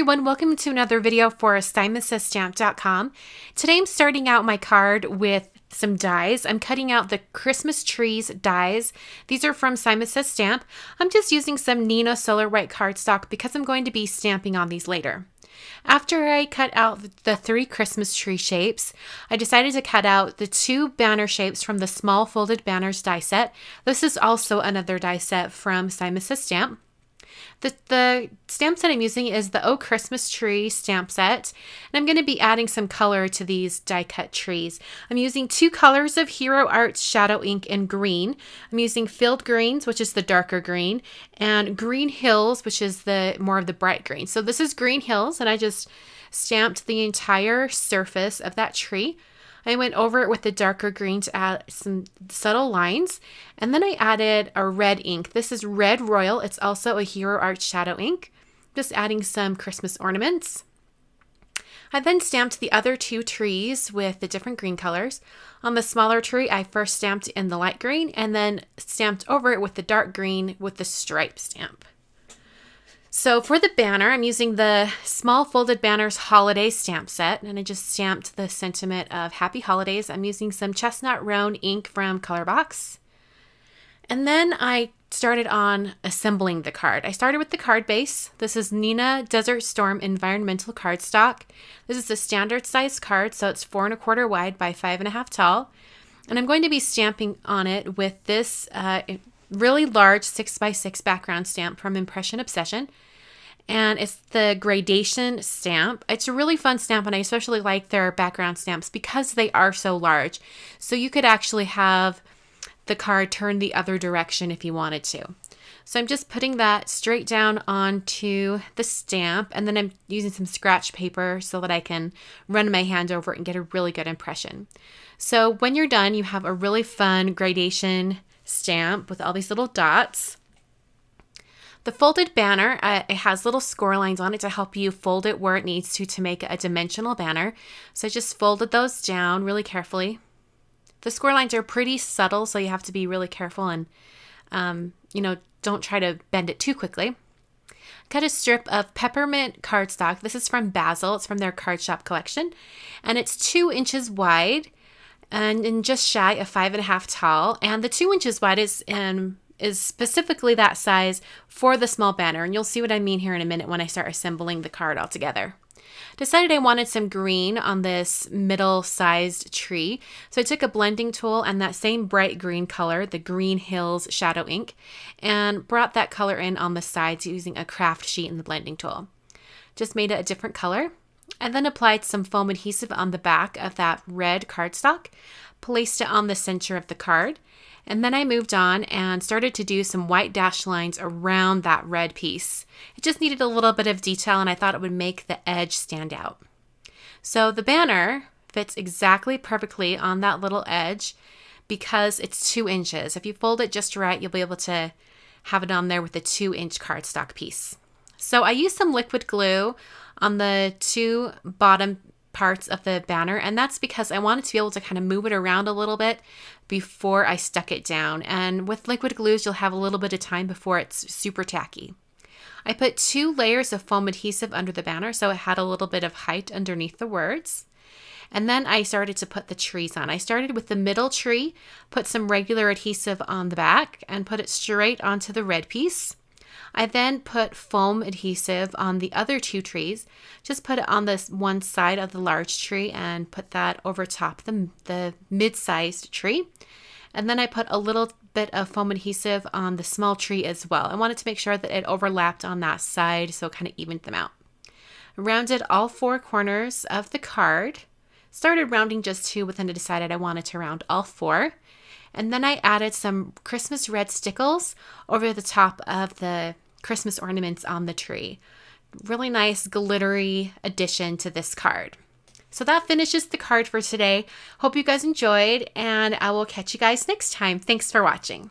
everyone, welcome to another video for SimonsSaysStamp.com. Today I'm starting out my card with some dies. I'm cutting out the Christmas trees dies. These are from Simon Says Stamp. I'm just using some Neenah Solar White cardstock because I'm going to be stamping on these later. After I cut out the 3 Christmas tree shapes, I decided to cut out the 2 banner shapes from the Small Folded Banners die set. This is also another die set from Simon Says Stamp. The stamp set I'm using is the Oh Christmas Tree stamp set, and I'm going to be adding some color to these die cut trees. I'm using 2 colors of Hero Arts Shadow Ink in green. I'm using Field Greens, which is the darker green, and Green Hills, which is the more of the bright green. So this is Green Hills, and I just stamped the entire surface of that tree. I went over it with the darker green to add some subtle lines, and then I added a red ink. This is Red Royal. It's also a Hero Arts Shadow Ink. Just adding some Christmas ornaments. I then stamped the other 2 trees with the different green colors. On the smaller tree, I first stamped in the light green and then stamped over it with the dark green with the stripe stamp. So for the banner, I'm using the Small Folded Banners Holiday stamp set, and I just stamped the sentiment of Happy Holidays. I'm using some Chestnut Roan ink from Colorbox. And then I started on assembling the card. I started with the card base. This is Neenah Desert Storm Environmental Cardstock. This is a standard size card, so it's 4 1/4 wide by 5 1/2 tall. And I'm going to be stamping on it with this really large 6x6 background stamp from Impression Obsession. And it's the gradation stamp. It's a really fun stamp, and I especially like their background stamps because they are so large. So you could actually have the card turn the other direction if you wanted to. So I'm just putting that straight down onto the stamp, and then I'm using some scratch paper so that I can run my hand over it and get a really good impression. So when you're done, you have a really fun gradation stamp with all these little dots. The folded banner, it has little score lines on it to help you fold it where it needs to make a dimensional banner. So I just folded those down really carefully. The score lines are pretty subtle, so you have to be really careful and, don't try to bend it too quickly. Cut a strip of peppermint cardstock. This is from Basil. It's from their card shop collection, and it's 2 inches wide and just shy of 5 1/2 tall. And the 2 inches wide is specifically that size for the small banner, and you'll see what I mean here in a minute when I start assembling the card all together. Decided I wanted some green on this middle-sized tree, so I took a blending tool and that same bright green color, the Green Hills Shadow Ink, and brought that color in on the sides using a craft sheet and the blending tool. Just made it a different color, and then applied some foam adhesive on the back of that red cardstock, placed it on the center of the card, and then I moved on and started to do some white dash lines around that red piece. It just needed a little bit of detail, and I thought it would make the edge stand out. So the banner fits exactly perfectly on that little edge because it's 2 inches. If you fold it just right, you'll be able to have it on there with a 2-inch cardstock piece. So I used some liquid glue on the 2 bottom parts of the banner, and that's because I wanted to be able to kind of move it around a little bit before I stuck it down. And with liquid glues, you'll have a little bit of time before it's super tacky. I put 2 layers of foam adhesive under the banner so it had a little bit of height underneath the words. And then I started to put the trees on. I started with the middle tree, put some regular adhesive on the back, and put it straight onto the red piece. I then put foam adhesive on the other 2 trees, just put it on this one side of the large tree and put that over top the mid-sized tree. And then I put a little bit of foam adhesive on the small tree as well. I wanted to make sure that it overlapped on that side, so it kind of evened them out. Rounded all 4 corners of the card. Started rounding just 2, but then I decided I wanted to round all 4. And then I added some Christmas red stickles over the top of the Christmas ornaments on the tree. Really nice glittery addition to this card. So that finishes the card for today. Hope you guys enjoyed, and I will catch you guys next time. Thanks for watching.